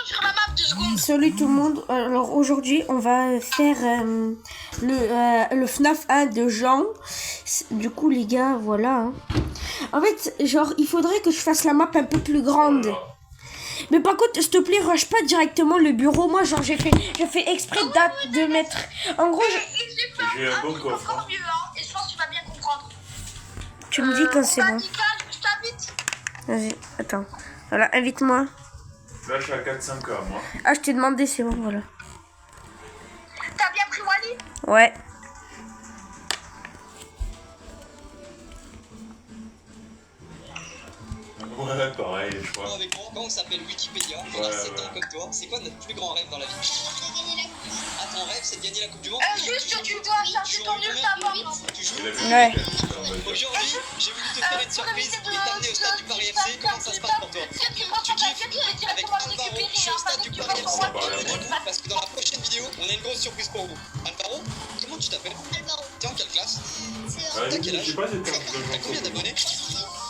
sur la map 2 secondes. Salut tout le monde. Alors aujourd'hui, on va faire le FNAF 1 de Jean. Du coup, les gars, voilà. Hein. En fait, genre, il faudrait que je fasse la map un peu plus grande. Mais par contre, s'il te plaît, rush pas directement le bureau. Moi, genre, j'ai fait exprès de mettre... En gros, j'ai un bon coffre. Encore mieux, hein, et je pense que tu vas bien comprendre. Tu me dis quand c'est bon. Je t'invite. Vas-y, attends. Voilà, invite-moi. Là, je suis à 4-5 heures, moi. Ah, je t'ai demandé, c'est bon, voilà. T'as bien pris Wally? Ouais. Ouais, pareil, je crois. Avec moi, quand on s'appelle Wikipédia, on a 7 ans comme toi, c'est quoi notre plus grand rêve dans la vie? Ah, ton rêve, c'est de gagner la Coupe du Monde? Juste, tu dois chercher ton ultra avant. Tu joues? Ouais. Aujourd'hui, j'ai voulu te faire une surprise et t'amener au stade du Paris FC. Comment ça se passe pour toi? Tu kiffes? Avec Alvaro, je suis au stade du Paris FC. Abonnez-vous parce que dans la prochaine vidéo, on a une grosse surprise pour vous. Alvaro, comment tu t'appelles? Alvaro. T'es en quelle classe? T'as quel âge? Je sais pas, j'étais T'as combien d'abonnés?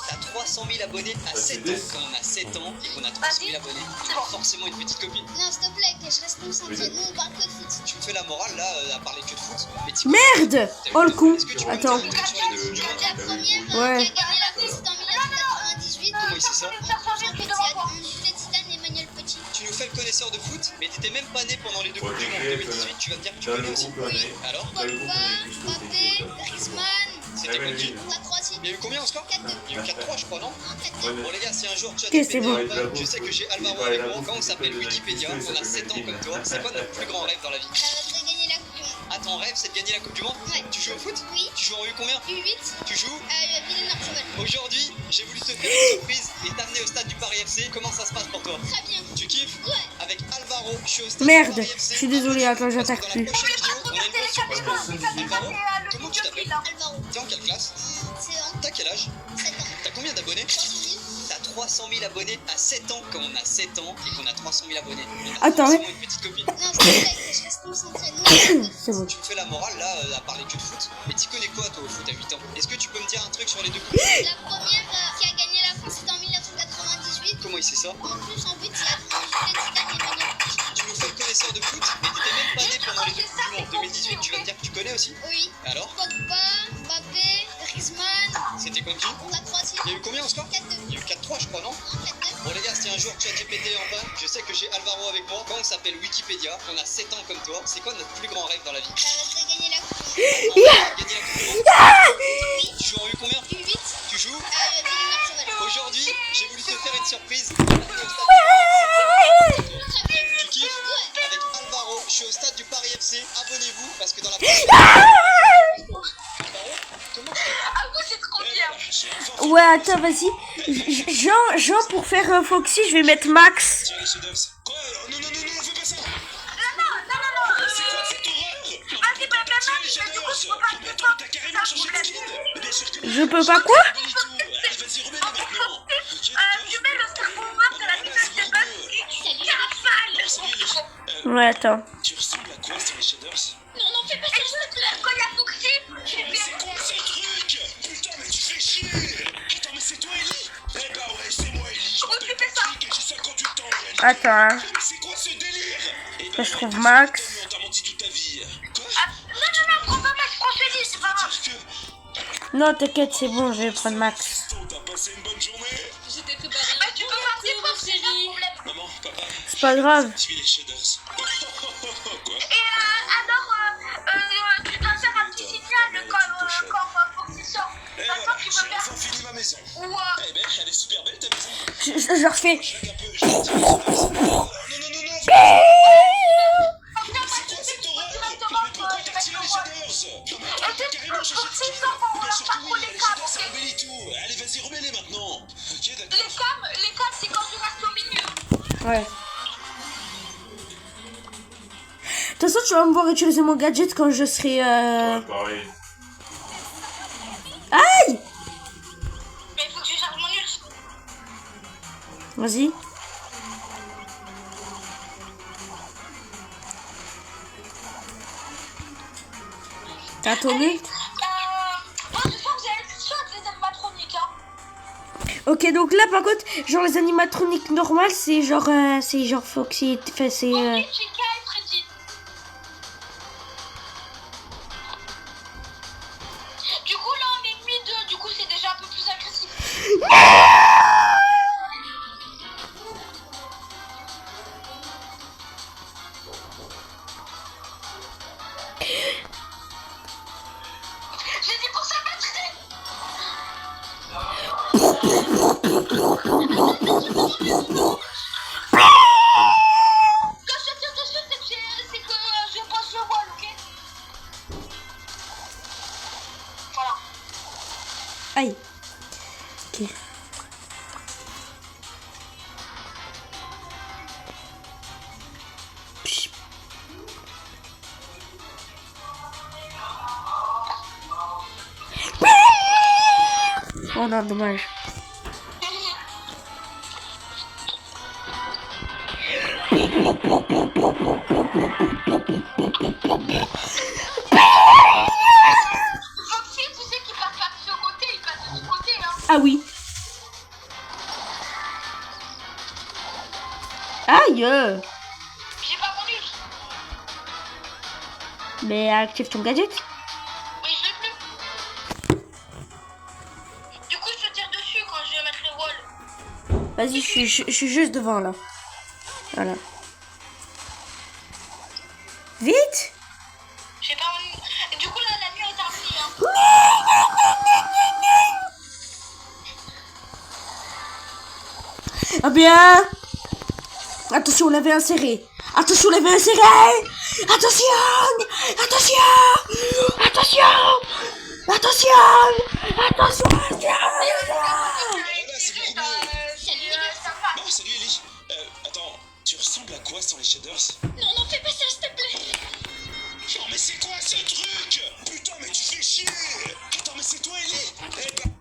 T'as 300 000 abonnés à 7 ans. Quand on a 7 ans et qu'on a 300 000 abonnés, t'as forcément une petite copine. Non, s'il te plaît, que je reste concentrée. Nous, on parle que de foot. Tu me fais la morale là, à parler que de foot. Mais Merde! Oh le coup. Est-ce que tu peux me Attends. dire un truc sur les deux joueurs? La première Ouais. qui a gagné la France, c'était en 1998. Comment il sait ça? On jouait Zidane et Emmanuel Petit. Tu nous fais le connaisseur de foot, mais t'étais même pas né pendant les deux Ouais, coupes du monde t'inquiète, 2018. Tu vas me dire que tu T'as connais le aussi. groupe année. Alors, Pogba, Mbappé, Griezmann. c'était contre qui? On a 3-6. Il y a eu combien en score? 4-2. Il y a eu 4-3 je crois, non? Non, 4-2. Bon les gars, si un jour tu as Ok, c'est bon. je sais que j'ai Alvaro avec moi. Quand on s'appelle Wikipédia, on a 7 ans comme toi. C'est quoi notre plus grand rêve dans la vie? De gagner la Coupe du Monde. Ah, ton rêve c'est de gagner la Coupe du Monde? Ouais. Tu joues au foot? Oui. Tu joues en U combien? U8. Tu joues? Villeneuve-Archevel. Aujourd'hui, j'ai voulu te faire une surprise et t'amener au stade du Paris FC. Comment ça se passe pour toi? Très bien. Tu kiffes? Ouais. Avec Alvaro, je suis au stade Merde. du Paris FC. Je suis désolé, attends, j'attaque Parce que plus. dans la prochaine vidéo, on a une grosse surprise. Alvaro, comment tu t'appelles? Alvaro. T'es en quelle classe? C1. T'as quel âge? 7 ans. T'as combien d'abonnés? 3 000. T'as 300 000 abonnés à 7 ans. Quand on a 7 ans et qu'on a 300 000 abonnés, on a Attends, forcément une petite copine. Non, s'il te plaît, que je reste concentrée. Nous, on parle que de C'est bon. Tu me fais la morale là, à parler que de foot. Mais t'y connais quoi toi au foot à 8 ans? Est-ce que tu peux me dire un truc sur les deux coupes? La première qui a gagné la France, c'était en 1998. Comment il sait ça? En plus, en but, il a joué Zidane et Emmanuel Petit. Tu nous fais le connaisseur de foot, mais t'étais même pas né pendant les deux coupes du monde 2018. Tu vas me dire que tu connais aussi? Oui. Alors? Pogba, Mbappé, Griezmann. C'était contre qui? On a 3-6. Il y a eu combien en score? 4-2. Il y a eu 4-3 je crois, non? 4-2. Bon les gars, si un jour ChatGPT est en panne, je sais que j'ai Alvaro avec moi. Quand on s'appelle Wikipédia, on a 7 ans comme toi. C'est quoi notre plus grand rêve dans la vie? De gagner la Coupe. Gagner la Coupe du Monde. Tu joues en U combien? U8. Tu joues? Villeneuve-Archevel. Aujourd'hui, j'ai voulu te faire une surprise. Tu kiffes? Avec Alvaro, je suis au stade du Paris FC. Abonnez-vous parce que dans la prochaine Alvaro, comment tu Ah oui, c'est trop bien. Ouais, attends, vas-y. Jean, pour faire Foxy, je vais mettre Max. Quoi? Non, non, non, non, fais pas ça! Non. C'est quoi cette horreur? Vas-y, bah, mais du coup, je peux pas Mais te attends, t'as carrément changé de skin! Mais bien sûr que Je peux pas quoi? Allez, vas-y, remets-les maintenant! Ok, d'accord. Tu mets le serveur de la vitesse de base. Cafale. Ouais, attends. Tu ressembles à quoi sur les shaders? Non, fais pas ça, je te la colle à Foxy. Mais c'est quoi ce truc? Putain, mais tu fais chier! Attends, mais c'est toi, Ellie? Eh bah ouais, c'est moi, Ellie. Je m'appelle Patrick et j'ai 58 ans, Ellie. Attends, hein. Mais c'est quoi ce délire? Eh Là, bah je ouais, trouve t'as Max. t'as menti toute ta vie. Quoi? Non, prends pas Max, prends celui, c'est pas grave. Dire que... Non, t'inquiète, c'est bon, je vais prendre Max. T'as passé une bonne journée? Je t'ai préparé Bah, un tu bon peux partir, gâteau, Foxy, chérie. pas de problème. Maman, papa, C'est pas grave. suis les shaders. Quoi? Et alors, tu dois faire un petit signal quand Foxy sort. Et Maintenant, voilà, tu j'ai peux faire... enfin fini ma maison. Ouais. Eh ben, elle est super belle ta maison. Je leur fais... Je vais un peu, je vais te dire, non, non, non, c'est quoi cette horreur? Mais pourquoi t'as tiré les shaders? Non mais attends, t'as carrément changé de skin. Bien sûr que oui, les shaders c'est rebelle et tout. Allez, vas-y, remets-les maintenant. Ok, d'accord. Les cams, c'est quand tu restes au milieu. Ouais. De toute façon, tu vas me voir utiliser mon gadget quand je serai... Pareil. Aïe! Mais il faut que je charge mon ult. Vas-y. T'as ton ult? Moi, je sens que j'ai soit des animatroniques, hein. Ok, donc là par contre, genre les animatroniques normales, c'est genre Foxy, enfin c'est... Chica et Freddy. Du coup, là, on est mis deux. Du coup, c'est déjà un peu plus agressif. J'ai dit pour sa batterie. C'est que je pose le voile, ok? Voilà. Aïe. Ok. Psh. Oh non, dommage. Foxy, tu sais qu'il passe pas de ce côté, il passe de ce côté, hein. Ah oui. Aïe. J'ai pas mon livre. Mais active ton gadget. Mais je l'ai plus. Du coup, je te tire dessus quand je vais mettre le wall. Vas-y, je suis juste devant là. Voilà. Vite. J'ai pas mon... Et du coup, là, la nuit est terminée, hein. Ah bien. Attention, la veille insérée. Attention, la veille insérée. Attention. Attention. Attention. Attention. Attention. Bon, salut Ellie. Attends, tu ressembles à quoi sans les shaders? Non, non, fais pas ça, s'il te plaît. Non, mais c'est quoi ce truc? Putain, mais tu fais chier! Attends, mais c'est toi Ellie? Eh ben...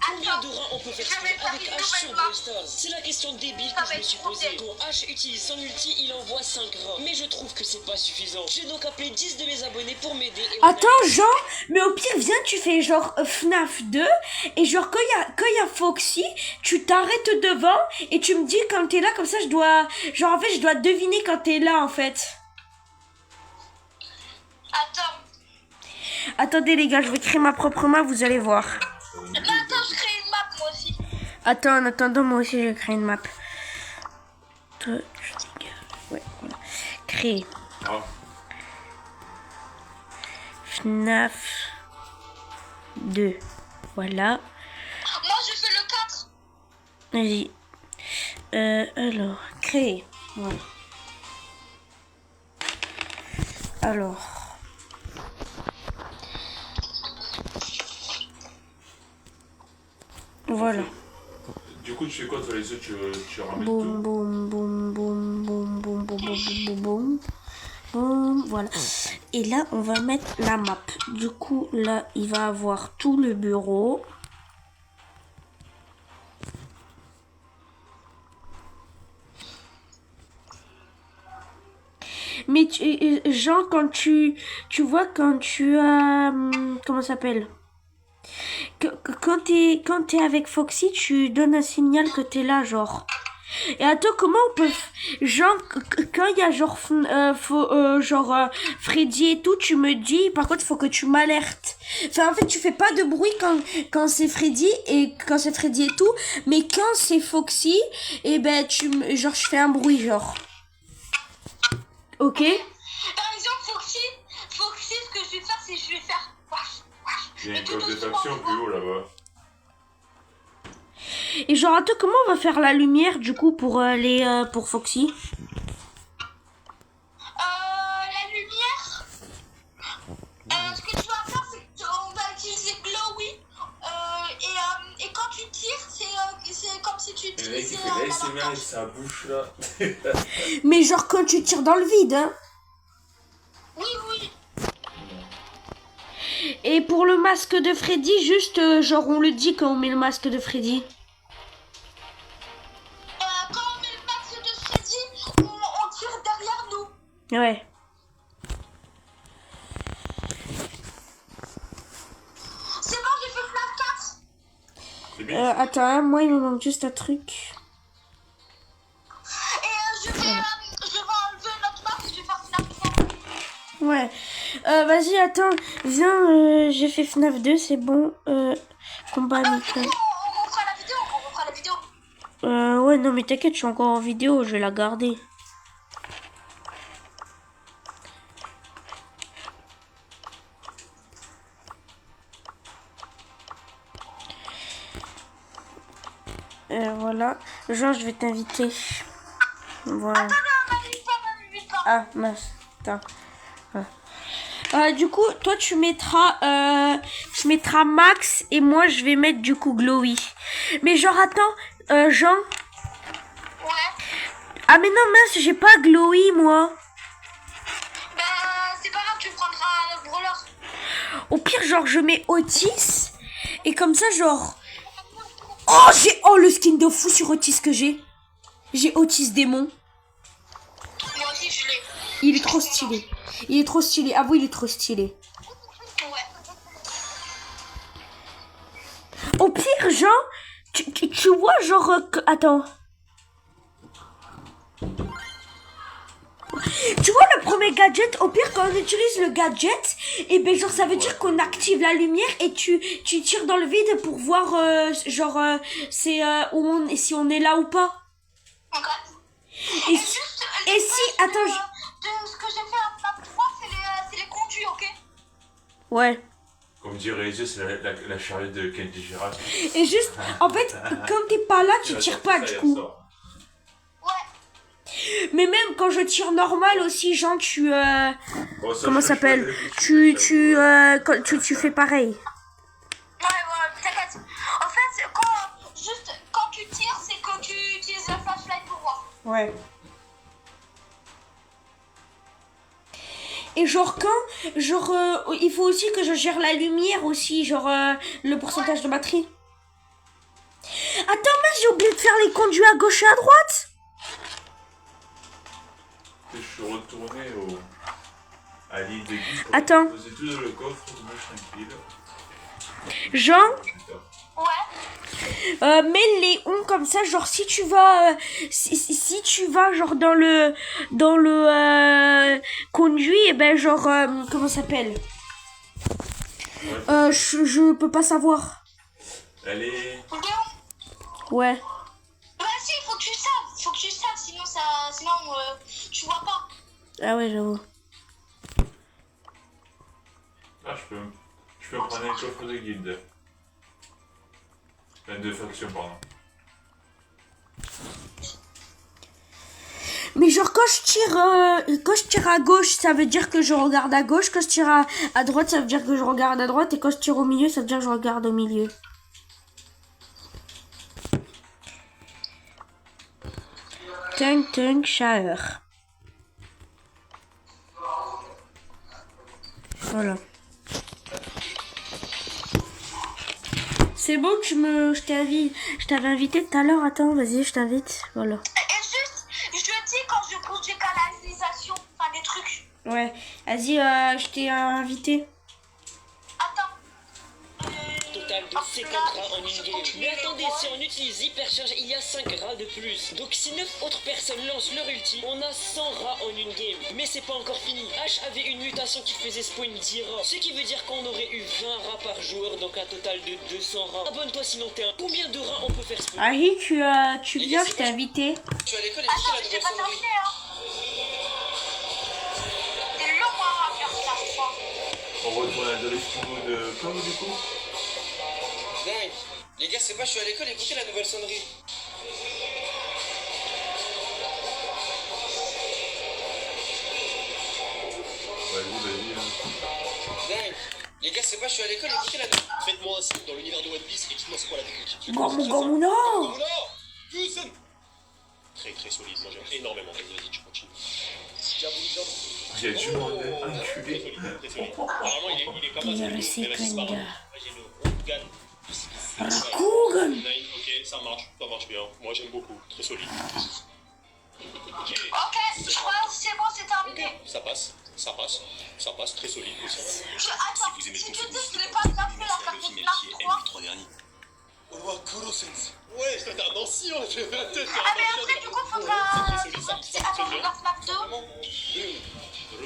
Combien de rats on peut faire tourner avec H sur Brawl Stars? C'est la question débile que je me suis posée. Quand H utilise son ulti, il envoie 5 rats. Mais je trouve que c'est pas suffisant. J'ai donc appelé 10 de mes abonnés pour m'aider. et on a- Attends, Jean, mais au pire, viens, tu fais genre FNAF 2, et genre quand il y a Foxy, tu t'arrêtes devant, et tu me dis quand t'es là, comme ça je dois, genre en fait, je dois deviner quand t'es là en fait. Attends. Attendez les gars, je vais créer ma propre map, vous allez voir. Mais attends, je crée une map, moi aussi. Attends, en attendant, moi aussi je vais créer une map. Ouais, voilà. Créer. Ah, FNAF 2. Voilà. Moi, je fais le 4. Vas-y. Alors, créer. Voilà. Alors. Voilà. du coup, tu fais quoi, toi, les œufs, tu ramènes Boum, tout? boum, boum, boum, boum, boum, boum, boum, boum, boum. Boum, voilà. Et là, on va mettre la map. Du coup, là, il va avoir tout le bureau. Mais Jean, quand tu vois, quand tu as... comment ça s'appelle? Quand t'es avec Foxy, tu donnes un signal que t'es là, genre. Et attends, comment on peut... Genre, quand il y a genre, Freddy et tout, tu me dis, par contre, il faut que tu m'alertes. Enfin, en fait, tu fais pas de bruit quand c'est Freddy et quand c'est Freddy et tout, mais quand c'est Foxy, et ben, genre, je fais un bruit, genre. Ok? Par exemple, Foxy, ce que je vais faire, c'est que je vais faire... Il y a une coque de faction plus haut là-bas. Et genre, attends, comment on va faire la lumière, du coup, pour pour Foxy? La lumière. Ce que tu vas faire, c'est qu'on va utiliser Glowy. Et quand tu tires, c'est comme si tu Le mec, il utilisais fait l'ASMR avec sa bouche là. Mais genre, quand tu tires dans le vide, hein. Oui, oui. Et pour le masque de Freddy, juste, genre, on le dit quand on met le masque de Freddy. Quand on met le max de Freddy, on tire derrière nous. Ouais. C'est bon, j'ai fait FNAF 4. limite. Attends, hein, moi il me manque juste un truc. Et je vais enlever notre map et je vais faire Snap 3. Ouais. Vas-y, attends. Viens, j'ai fait FNAF 2, c'est bon. Combat amical. On refera la vidéo, Ouais, non, mais t'inquiète, je suis encore en vidéo, je vais la garder. Voilà. Jean, je vais t'inviter. Voilà. Attends, non, m'invite pas. Ah, mince. Attends. Du coup, toi, tu mettras Max et moi, je vais mettre du coup Glowy. Mais genre, attends, Jean. Ouais. Ah, mais non, mince, j'ai pas Glowy, moi. Ben, c'est pas grave, tu prendras un autre brawler. Au pire, genre, je mets Otis. Et comme ça, genre... Oh, le skin de fou sur Otis que j'ai. J'ai Otis démon. Moi aussi, je l'ai. Il est trop stylé. Il est trop stylé. Avoue, il est trop stylé. Ouais. Au pire, genre... Tu vois, genre... Attends. Tu vois le premier gadget, au pire quand on utilise le gadget, et ben genre ça veut dire qu'on active la lumière et tu tires dans le vide pour voir c'est où on, si on est là ou pas. Ok. Et Juste, si attends ce que j'ai fait en Snap 3, c'est les conduits, ok? ouais. Comme dirait les yeux, c'est la charrette de Kenji Girac. Et juste en fait quand t'es pas là tu tires pas du coup. Ouais. Mais même quand je tire normal aussi, genre tu Bon, ça, comment je- ça s'appelle, tu fais pareil. Ouais, t'inquiète. En fait, quand tu tires, c'est que tu utilises la flashlight pour voir. Ouais. Et genre il faut aussi que je gère la lumière aussi, le pourcentage de batterie. Attends, mais j'ai oublié de faire les conduits à gauche et à droite. Je suis retourné à l'île de Guy. Attends. Poser tout dans le coffre, moi je suis tranquille. Genre, Ouais. mets les ondes comme ça, genre si tu vas si tu vas genre dans le conduit, et ben genre comment ça s'appelle, je peux pas savoir. Allez. Ouais. Bah si, faut que tu saves, sinon tu vois pas. Ah ouais, j'avoue. Ah, je peux prendre un coffre de guilde. De faction, pardon. Mais genre quand je tire à gauche, ça veut dire que je regarde à gauche. Quand je tire à droite, ça veut dire que je regarde à droite. Et quand je tire au milieu, ça veut dire que je regarde au milieu. Tung tung shower. Voilà. C'est bon, je t'avais invité tout à l'heure. Attends, vas-y, je t'invite. Voilà. Et juste, je dis quand je pose des canalisations, enfin des trucs. Ouais, vas-y, je t'ai invité. Attends. Total de 50 rats en une game. Mais attendez, si on utilise hypercharge, il y a 5 rats de plus. Donc si 9 autres personnes lancent leur ulti, on a 100 rats en une game. Mais c'est pas encore fini. H avait une mutation qui faisait spawn 10 rats. Ce qui veut dire qu'on aurait eu 20 rats par joueur, donc un total de 200 rats. Abonne-toi sinon t'es un. Combien de rats on peut faire spawn? Ahi, tu viens, je t'ai invité. Tu es à l'école et Attends, la mais j'ai nouvelle pas sonnerie. terminé, hein. C'est long à faire ça, je crois. On retourne à de l'espion de comme du coup. Dingue. Les gars, c'est pas, je suis à l'école, écoutez la nouvelle sonnerie. Vas-y. Dingue. Les gars, c'est pas, je suis à l'école, écoutez la nouvelle. Faites-moi un signe dans l'univers de One Piece et dites-moi c'est quoi la technique. Gomu, non. Très très solide, moi j'aime énormément. Vas-y, tu continues. J'ai du monde enculé. Très solide. Apparemment, il est pas mal. Bien Mais reçu, vas-y, c'est pas Kanga. grave. J'ai le Rokugan. Rakugan. Nine, ok, ça marche bien. Moi j'aime beaucoup, très solide. Ok, Ok, je crois que c'est bon, c'est terminé. ça passe, très solide aussi. Attends, vous aimez si le tu concept dis de qu'il n'est Snap, pas vous bien pouvez fait la lancer un carte Luffy de Mel Snap qui est 3, M3 dernier. Wakuro Sensei. Ouais, je t'ai un ancien, j'ai fait la tête. Ah, mais après, du coup, faudra. C'est attends, on regarde FNAF 2.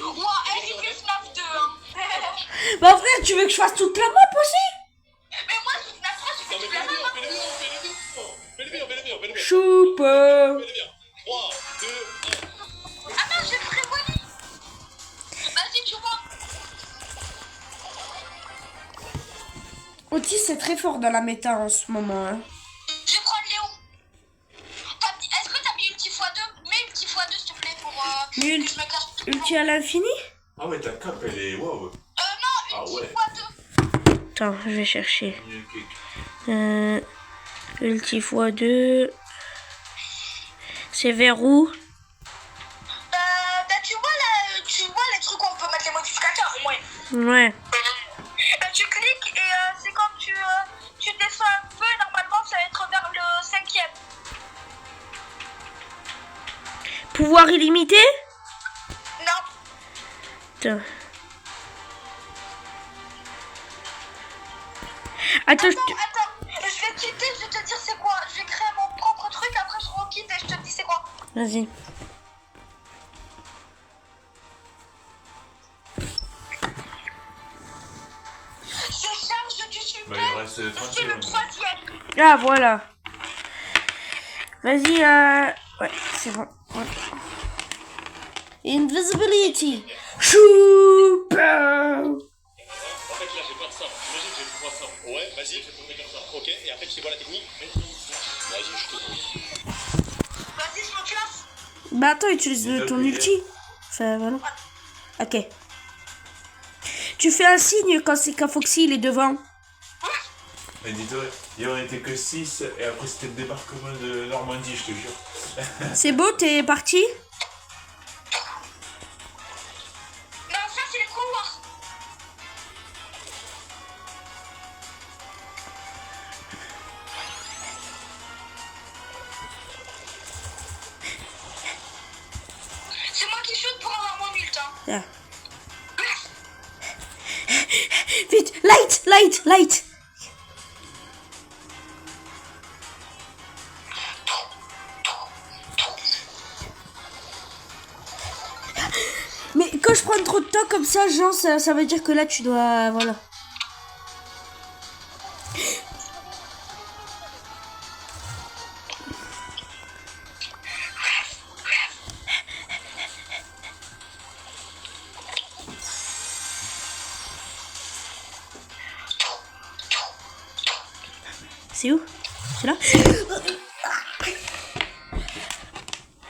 Moi, MVP FNAF 2. Hein. Bah frère, tu veux que je fasse toute la map aussi? Mais moi, sur FNAF 3, j'ai fait toute la map. Fais-le bien. Choupe. Fais-le bien. 3, 2, 1. Ah non, j'ai prévenu. Vas-y, tu vois. Otis c'est très fort dans la méta en ce moment. Hein. Je vais prendre Léon. Est-ce que t'as mis ulti x2? Mets ulti x2 s'il te plaît pour que je me cache. Ulti à l'infini? Ah ouais, ta cape, elle est... Wow. Non, Ah ulti ouais. x2. Attends, je vais chercher. Mieux que- Ulti x2. C'est vers où? Bah, tu vois les trucs où on peut mettre les modificateurs? Ouais. Ouais. Tu cliques et c'est quand tu descends un peu et normalement ça va être vers le 5e. Pouvoir illimité? Non. Attends. Attends, Attends, je vais quitter, je vais te dire c'est quoi. Je vais créer mon propre truc, après je requitte et je te dis c'est quoi. Vas-y. Je charge du super. Bah, il reste 30 C'est le secondes. 3e. Ah, voilà. Vas-y, ouais, c'est bon. Ouais. Invisibility. Super. En fait, là, j'ai pas de ça. Imagine que j'ai 300. Ouais, vas-y, je vais tourner comme ça. Ok, et après, tu sais quoi la technique? Vas-y, je te dis. Vas-y, je me classe. Bah attends, utilise ton ulti. Enfin, voilà. Ok. Tu fais un signe quand c'est qu'un Foxy il est devant. Mais dis-toi, il y aurait été que 6 et après c'était le débarquement de Normandie, je te jure. C'est beau, t'es parti? Non, ça c'est les couloirs. C'est moi qui shoot pour avoir mon ult. Hein. Ah. Vite, light. Mais quand je prends trop de temps comme ça, genre, ça veut dire que là, tu dois... Voilà. C'est où? C'est là?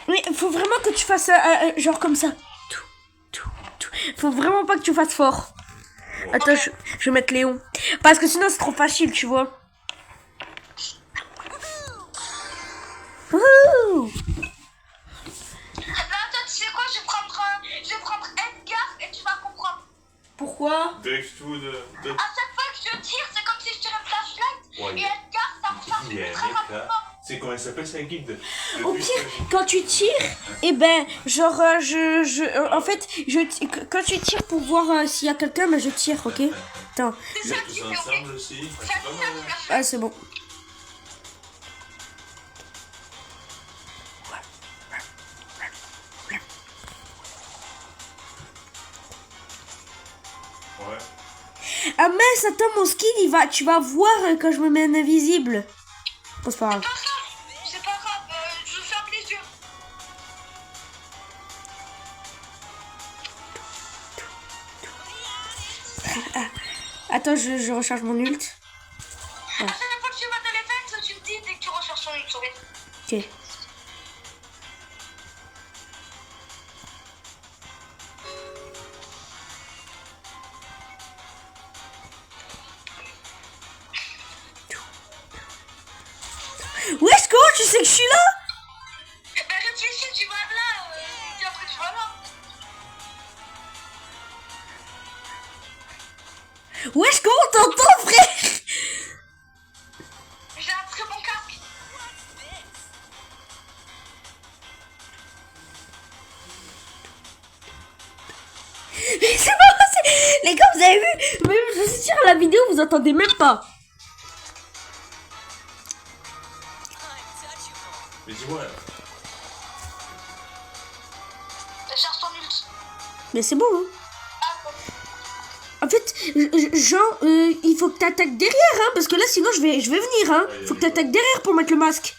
Mais faut vraiment que tu fasses genre comme ça. Tout. Faut vraiment pas que tu fasses fort. Attends, je vais mettre Léon. Parce que sinon c'est trop facile, tu vois. Ouh. Attends, tu sais quoi, je vais prendre Edgar et tu vas comprendre. Pourquoi? Driftwood. À chaque fois que je tire, c'est comme si je tirais une flashlight. Ouais, Et Edgar, ça recharge il y a un très mec là. rapidement. C'est comment il s'appelle, c'est un guide. Au pire, quand tu tires, et ben, genre, en fait, quand tu tires pour voir s'il y a quelqu'un, ben je tire, ok? Attends. Ils sont tous ensemble aussi. Ah, c'est pas mal. Hein. Ah, c'est bon. Ouais. Ah mince, attends, mon skin, tu vas voir quand je me mets en invisible. Bon, c'est pas grave. C'est pas grave, je ferme les yeux. Attends, je recharge mon ult. À chaque fois que tu vas dans les fenêtres, tu me dis dès que tu recherches ton ult, ok? Ok. Wesko, tu sais que je suis là? Ben réfléchis, tu vas là, et après tu vas là. Wesko, on t'entend, frère? J'ai un très bon casque. Mais c'est pas possible. Les gars, vous avez vu? Même je vous tire la vidéo, vous entendez même pas. Dis-moi. Charge ton ult. Mais c'est bon, hein. Ah, bon. En fait, genre, il faut que t'attaques derrière, hein, parce que là, sinon, je vais venir, hein. Ouais, Faut que t'attaques derrière pour mettre le masque.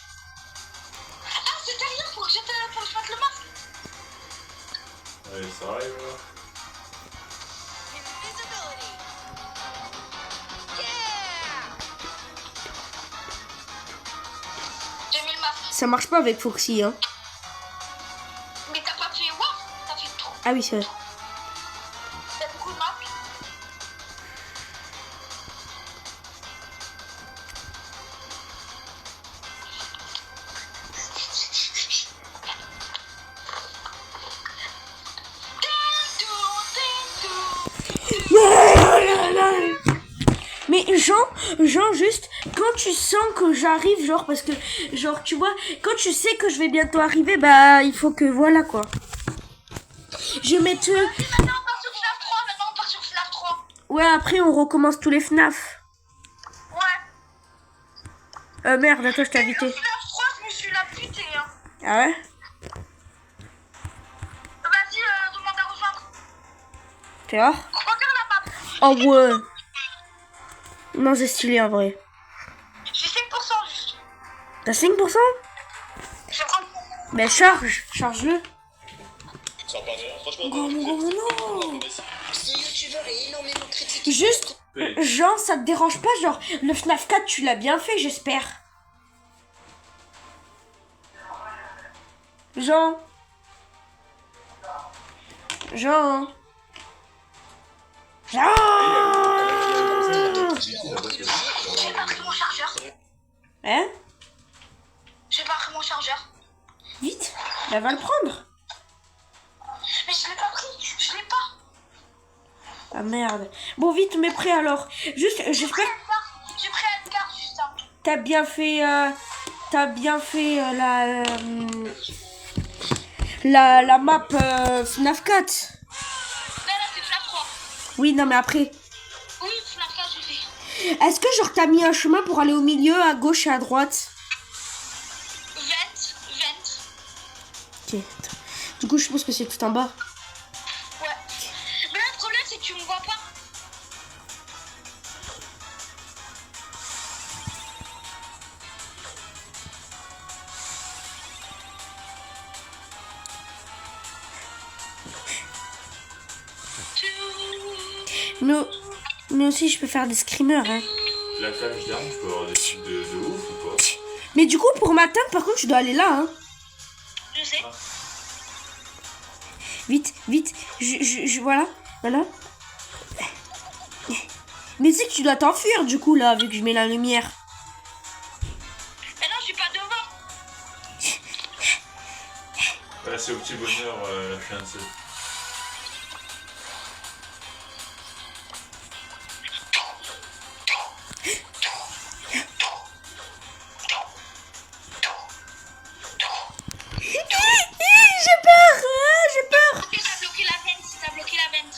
Ah, c'est derrière pour que je mette le masque. Allez, ça arrive là. J'ai mis le masque. Ça marche pas avec Foxy, hein. Mais t'as pas fait WAF, t'as fait trop. Ah oui, c'est vrai. T'as beaucoup de masques. Mais genre juste quand tu sens que j'arrive, genre parce que genre tu vois, quand tu sais que je vais bientôt arriver, bah il faut que voilà quoi. Je vais mettre Maintenant on part sur FNAF 3, maintenant on part sur FNAF 3. ouais, après on recommence tous les FNAF. Ouais. Merde, attends, je t'ai invité. FNAF 3, je me suis la butée, hein. Ah ouais? Vas-y, demande à rejoindre. Tu vois? Regarde la map. Oh ouais. Non, c'est stylé en vrai. J'ai 5% juste. T'as 5%? Je vais prendre. Ben charge-le. Ça va pas faire. Franchement, Oh non. Ce youtubeur est énormément critiqué. Juste, Jean, ça te dérange pas, genre, le FNAF 4, tu l'as bien fait, j'espère. Jean. Jean. Jean. J'ai pas pris mon chargeur. Hein? J'ai pas pris mon chargeur. Vite, elle va le prendre. Mais je l'ai pas pris. Je l'ai pas. Ah merde. Bon, vite, mets prêt alors. Juste, j'espère que J'ai pris Edgar juste. Hein. t'as bien fait, la map FNAF 4. Là, c'est FNAF 3. Oui, non, mais après. Oui, FNAF 4, j'ai fait. Est-ce que genre t'as mis un chemin pour aller au milieu, à gauche et à droite? 20. Ok. Attends. Du coup, je suppose que c'est tout en bas. Ouais. Mais là, le problème, c'est que tu me vois pas. Mais aussi, je peux faire des screamers, hein. La cage d'armes, tu peux avoir des trucs de ouf ou pas? Mais du coup, pour m'atteindre, par contre, tu dois aller là, hein. Je sais. Vite, vite. Voilà. Mais tu sais que tu dois t'enfuir, du coup, là, vu que je mets la lumière. Mais non, je suis pas devant. Ouais, c'est au petit bonheur, la fiancée. J'ai peur. Ok, t'as bloqué la vente. T'as bloqué la vente.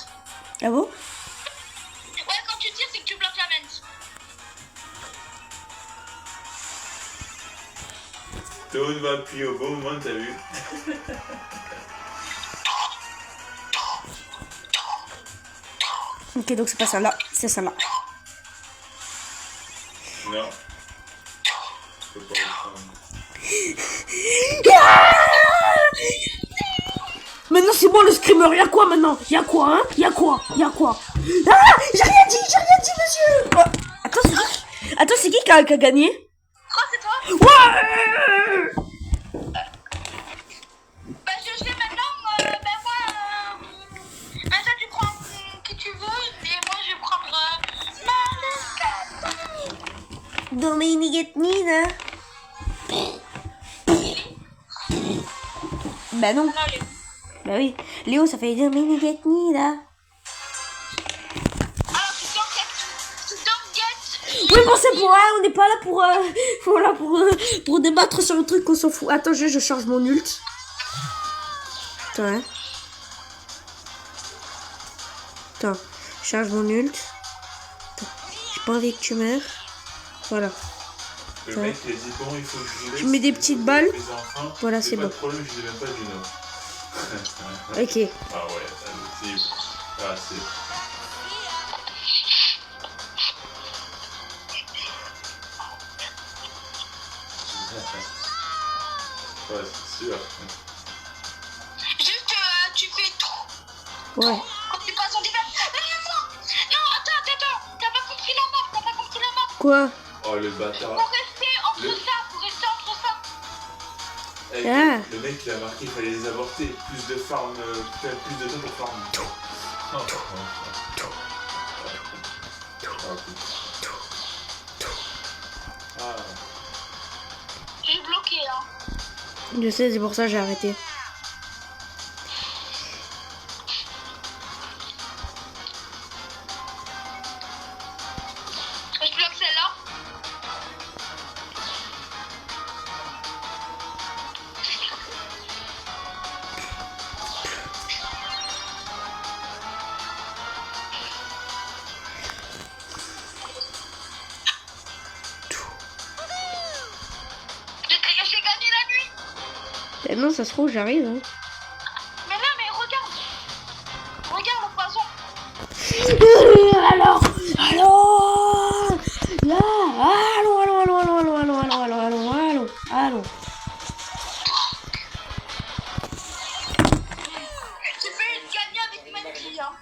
Ah bon? Ouais, quand tu tires, c'est que tu bloques la vente. Toad va appuyer au bon moment, t'as vu? Ok, donc c'est pas ça là, c'est ça là. Non. Je peux pas le prendre. Maintenant c'est bon le screamer, y'a quoi maintenant? Y'a quoi, hein? Y'a quoi? Ah! J'ai rien dit, monsieur! Oh, attends, c'est qui qui a gagné? Oh, c'est toi. Ouais! Bah, je sais maintenant. Moi, toi, tu prends qui tu veux. Et moi, je vais prendre Dominique Nina. Bah non. Non, Léo. Bah oui. Léo, ça fait Dominique Nina. Alors, tu don't get. Oui, bon, c'est pour. On n'est pas là pour. Voilà, pour débattre sur le truc, on s'en fout. Attends, je charge mon ult. Attends, hein. Attends, je charge mon ult. Attends, j'ai pas envie que tu meurs. Voilà. Le mec il a dit bon il faut que je vous laisse. Tu mets des petites balles. Les enfants, Voilà, j'ai c'est pas bon. de problème, je dis même pas du nom. Ok. Ah ouais, c'est... Ah c'est... Ouais, c'est sûr. Juste, tu fais tout. Ouais. Quand tu passes en divers. Non, attends. T'as pas compris la map. Quoi? Oh le bâtard. Faut rester entre ça. Eh, Ah. Le mec il a marqué qu'il fallait les avorter. Plus de farm, plus de temps pour farm. Oh, Ah. J'ai bloqué, hein. Je sais, c'est pour ça que j'ai arrêté. Je bloque celle-là. J'ai gagné la nuit. Eh non, ça se trouve, j'arrive. Hein. Mais là, mais regarde. Regarde le poison. Alors là, allons. Tu peux gagner avec Mathieu, hein.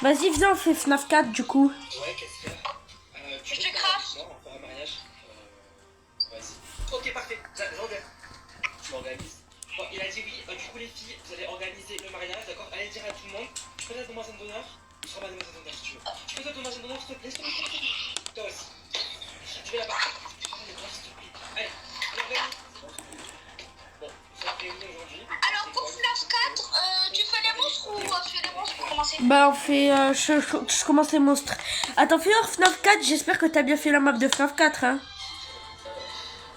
Vas-y, viens, on fait FNAF 4 du coup. Ouais, qu'est-ce qu'il y a Je te crache. Non, on fera un mariage. Vas-y. Ok, parfait. J'organise. Je m'organise. Bon, il a dit oui. Du coup, les filles, vous allez organiser le mariage, d'accord? Allez dire à tout le monde. Tu peux être demoiselle d'honneur? Tu seras ma demoiselle d'honneur si tu veux. Tu peux être demoiselle d'honneur, s'il te plaît? S'il te plaît. Toi aussi. Je vais là-bas. S'il te plaît. Allez, on organise. Bon, ça fait une aujourd'hui. Alors pour FNAF 4, tu fais les monstres ou tu fais les monstres pour commencer? Bah, on fait. Je commence les monstres. Attends, fais hors FNAF 4. J'espère que t'as bien fait la map de FNAF 4. Hein.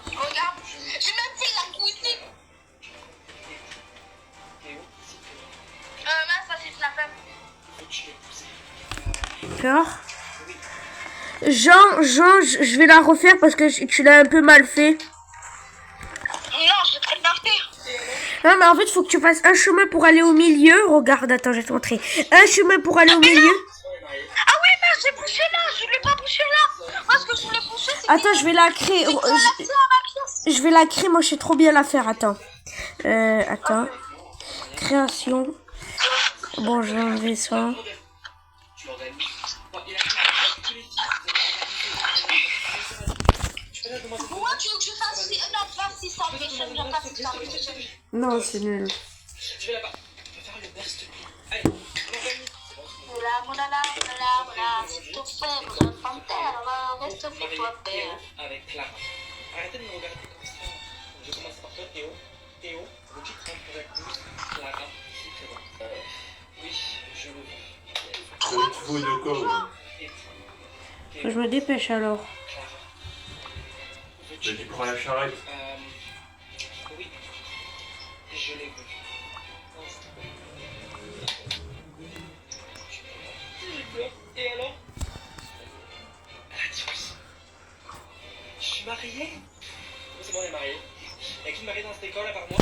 Regarde, j'ai même fait la cuisine. Mince, ça c'est FNAF 1. D'accord. Jean, je vais la refaire parce que tu l'as un peu mal fait. Non, je vais très bien faire. Non, mais en fait, il faut que tu fasses un chemin pour aller au milieu. Regarde, attends, je vais te montrer. Un chemin pour aller au milieu. Ah oui, mais j'ai bouché là, je l'ai pas bouché là. Moi, ce que je voulais boucher, c'est Attends, je vais la créer. Je vais la créer, moi, je sais trop bien la faire. Attends. Attends. Création. Bon, je vais enlever ça. Tu l'organises. Bon, il a dit tous les filles, vous allez organiser le mariage. Tu peux être demoiselle Moi, tu veux que je fasse. Non, pas 600, j'aime bien pas 600. Non, c'est nul. Je vais là-bas. Je vais faire le verre, s'il te plaît. Allez, on organise. Moulala, c'est ton frère, mon panthère, reste fais-toi père. Avec Clara. Arrêtez de me regarder comme ça. Je commence par toi, Théo. Théo, le titre pour épouse, Clara. C'est bon. Oui, je le veux. Tu veux de quoi ouais. Faut que je me dépêche alors. Clara. Mais tu prends la charrette. Oui, je l'ai vu. Et alors? Elle a dit oui. Je suis mariée? C'est bon, on est mariés. Il y a qui me marie dans cette école à part moi?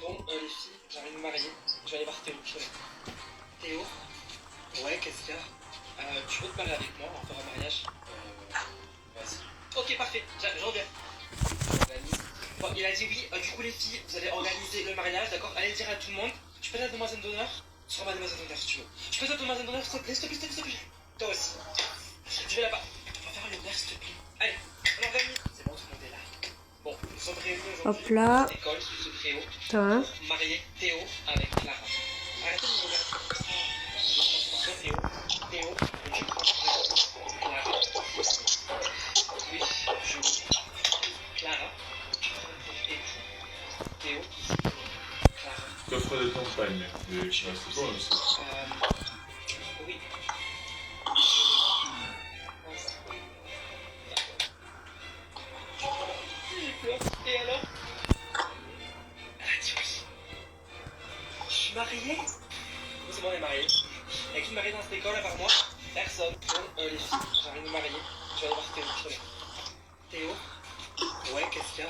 Bon, les filles, j'ai envie de me marier. Je vais aller voir Théo. Théo? Ouais, qu'est-ce qu'il y a? Tu veux te marier avec moi? On va faire un mariage? Vas-y. Ok, parfait, je reviens. Bon, il a dit oui. Du coup, les filles, vous allez organiser le mariage, d'accord? Allez dire à tout le monde. Tu peux être demoiselle d'honneur? Tu seras ma demoiselle d'honneur si tu veux. Tu peux être demoiselle d'honneur, s'il te plaît, s'il te plaît. Toi aussi. Je vais là-bas. On va faire le verre, s'il te plaît. Allez, on organise. C'est bon, tout le monde est là. Bon, nous sommes réunis aujourd'hui. Hop là. École sous ce préau. Attends. Marier Théo avec Clara. Arrêtez de me regarder comme ça. Théo, Théo, je prends Clara. Oui, je Clara. Théo, Clara. Coffre de campagne. C'est bon aussi. Oui. Et alors? Elle a dit oui. Je suis mariée? C'est bon, on est mariés. Il y a qui me marie dans cette école à part moi? Personne. Bon, les filles, j'ai envie de me marier. Je vais aller voir Théo. Théo. Ouais, qu'est-ce qu'il y a?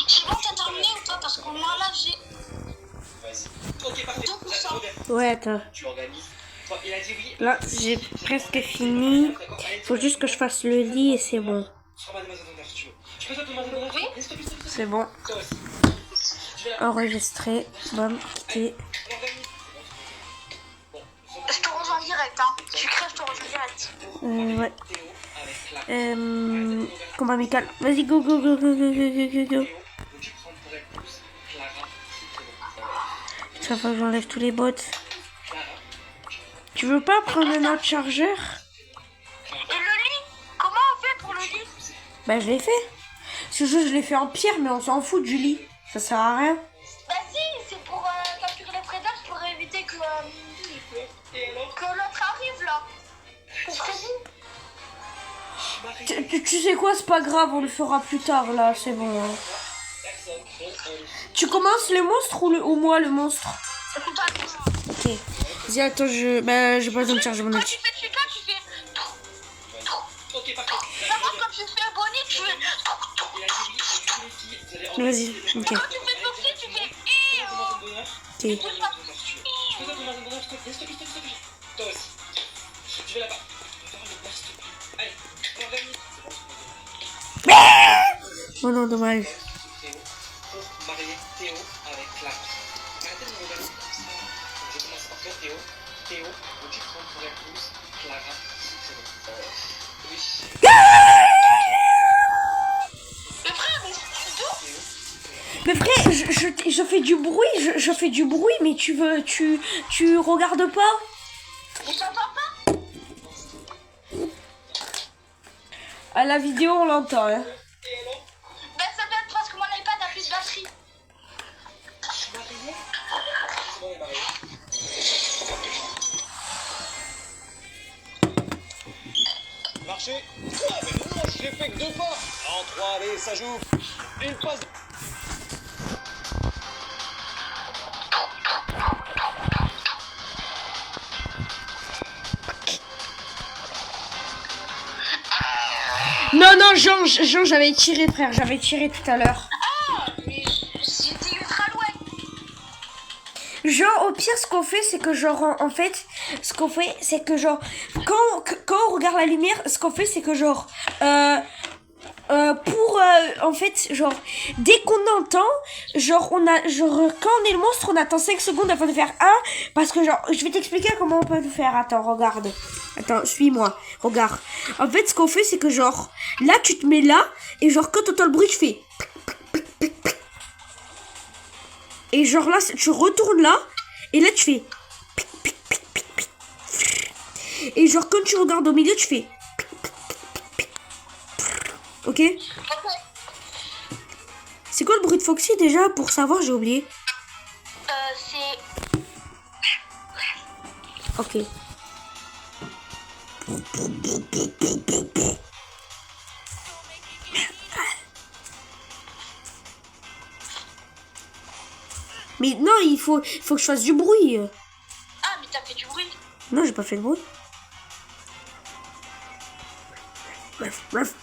C'est bon, t'as terminé ou pas? Parce que moi là j'ai Vas-y. Ok, parfait. 2%. Robert, Ouais, attends. tu organises. Toi, il a dit oui. Là, j'ai presque fini. Faut juste que je fasse le lit et c'est bon. Je remets des attendeurs si tu veux. Tu peux toi tomber dans Oui. Reste plus. C'est bon. Toi aussi. Je vais la Enregistré. Bon, quitter. on organise. Bon, Je te rejoins direct, hein. Tu crèves, je te rejoins direct. Ouais. Théo avec la. Combat amical. Vas-y, go, go, go, go, go, go, go, go, go. Théo, veux-tu prendre pour épouse Clara? C'est Ça faut que j'enlève tous les bots. Clara. Tu veux pas prendre un autre chargeur? Et le lit? Comment on fait pour le lit? Bah, je l'ai fait. Ce jeu, je l'ai fait en pierre, mais on s'en fout du lit. Ça sert à rien. Bah si, c'est pour capturer les prédateurs pour éviter que l'autre arrive là. Comprenez? Tu sais quoi, c'est pas grave, on le fera plus tard, là, c'est bon. Hein. Tu commences les monstres ou moi, le monstre? Ok. Vas-y, attends, j'ai pas besoin de charger mon Quand ulti. tu fais celui-là, tu fais... Ok, parfait. D'abord, quand tu fais Bonnie, tu fais... Il a dit oui, et tous les filles, vous allez Vas-y, ok. Quand tu fais Foxy, tu fais... Ok. Je peux toi tomber dans bonheur, s'il te plaît. Toi aussi. Je vais là-bas. Allez, on organise. Oh non, dommage. Théo, pour marier Théo avec Clara. Arrêtez de me regarder comme ça. Je commence par toi, Théo. Théo, veux-tu prendre pour épouse Clara? C'est bon. Oui. Mais frère, mais c'est tout. Mais frère, je fais du bruit, je fais du bruit, mais tu regardes pas? Mais j'entends pas. À la vidéo, on l'entend, hein. Ben ça doit être parce que mon iPad a plus de batterie. Marié? C'est bon, on est marié. Marché. Ah, mais non, je l'ai fait que 2 pas. En 3, allez, ça joue. Une passe. Non, Jean, j'avais tiré, frère, j'avais tiré tout à l'heure. Ah, mais j'étais ultra loin. Genre, au pire, ce qu'on fait, c'est que genre, en fait, ce qu'on fait, c'est que genre, quand on regarde la lumière, ce qu'on fait, c'est que genre, en fait, genre, dès qu'on entend, genre, quand on est le monstre, on attend 5 secondes avant de faire 1, parce que genre, je vais t'expliquer comment on peut le faire. Attends, regarde. Attends, suis-moi. Regarde. En fait, ce qu'on fait, c'est que genre, là, tu te mets là, et genre, quand t'entends le bruit, tu fais... Et genre là, tu retournes là, et là, tu fais... Et genre, quand tu regardes au milieu, tu fais... Ok? C'est quoi le bruit de Foxy déjà? Pour savoir, j'ai oublié. C'est... Ok. Mais non, il faut que je fasse du bruit. Ah, mais t'as fait du bruit. Non, j'ai pas fait de bruit. Bref.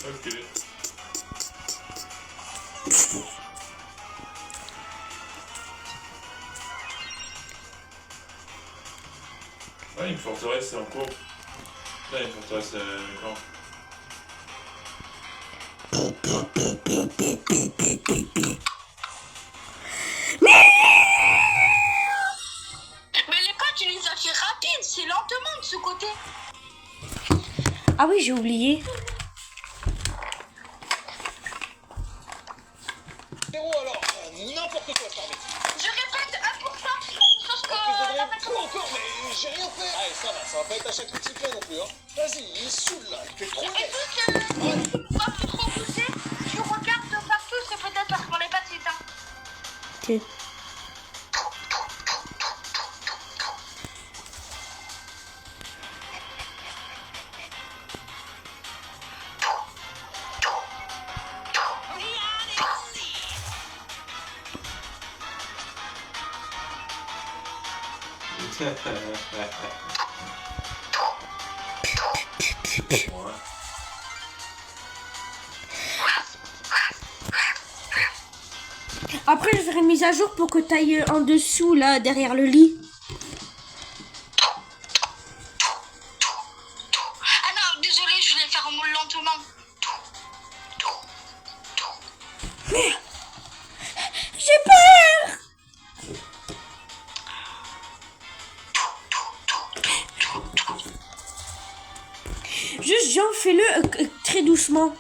Ok. Ouais, une forteresse, c'est en cours. Là, une forteresse, quand? Mais les pas, tu les as fait rapides. C'est lentement de ce côté. Ah oui, j'ai oublié. Zéro alors, n'importe quoi, je t'en remets. Je répète 1%. Sauf que... Quoi encore, mais j'ai rien fait. Allez, ça va pas être à chaque petit peu non plus, hein. Vas-y, il est saoul là, il fait trop Et laid. puis que tu vas me trop pousser, tu regardes de partout, c'est peut-être parce qu'on n'est pas s'éteint. Ok. Après, je ferai une mise à jour pour que tu ailles en dessous, là, derrière le lit. Ah non, désolé, je voulais faire lentement. J'ai peur! Juste, Jean, fais-le très doucement.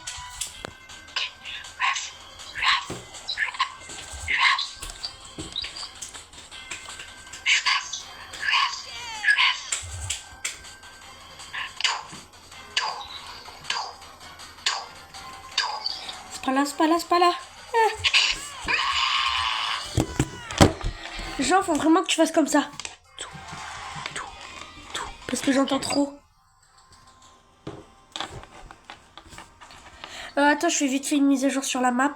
C'est pas là. Ah. Jean, faut vraiment que tu fasses comme ça. Tout. Parce que j'entends trop. Attends, je fais vite fait une mise à jour sur la map.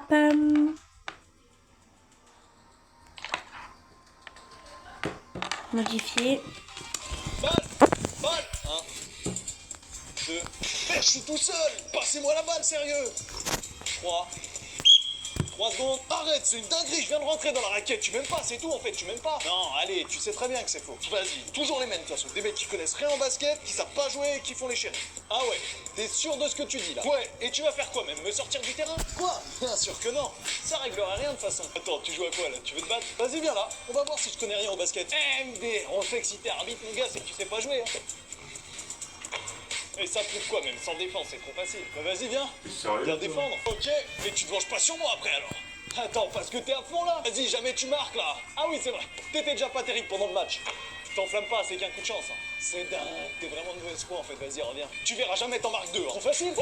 Modifier. Balle. 1, 2. Merde, je suis tout seul. Passez-moi la balle, sérieux. 3 secondes. Arrête, c'est une dinguerie, je viens de rentrer dans la raquette. Tu m'aimes pas, c'est tout en fait, tu m'aimes pas. Non, allez, tu sais très bien que c'est faux. Vas-y, toujours les mêmes de toute façon. Des mecs qui connaissent rien en basket, qui savent pas jouer et qui font les chiens. Ah ouais, t'es sûr de ce que tu dis là? Ouais, et tu vas faire quoi même? Me sortir du terrain? Quoi? Bien sûr que non. Ça réglera rien de toute façon. Attends, tu joues à quoi là? Tu veux te battre? Vas-y, viens là. On va voir si je connais rien au basket. MD, on sait que si t'es arbitre, mon gars, c'est que tu sais pas jouer. Hein. Et ça prouve quoi même? Sans défense, c'est trop facile. Bah vas-y, viens. Viens défendre. Ok, mais tu te venges pas sur moi après alors. Attends, parce que t'es à fond là. Vas-y, jamais tu marques là. Ah oui, c'est vrai. T'étais déjà pas terrible pendant le match. T'enflammes pas, c'est qu'un coup de chance. Hein. C'est dingue. T'es vraiment de mauvaise foi en fait. Vas-y, reviens. Tu verras jamais t'en marques 2. Hein. Trop facile.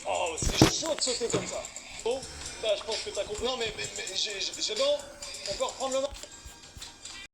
Oh, c'est chaud de sauter comme ça. Oh, bah je pense que t'as compris. Non, mais j'ai bon. On peut reprendre le match.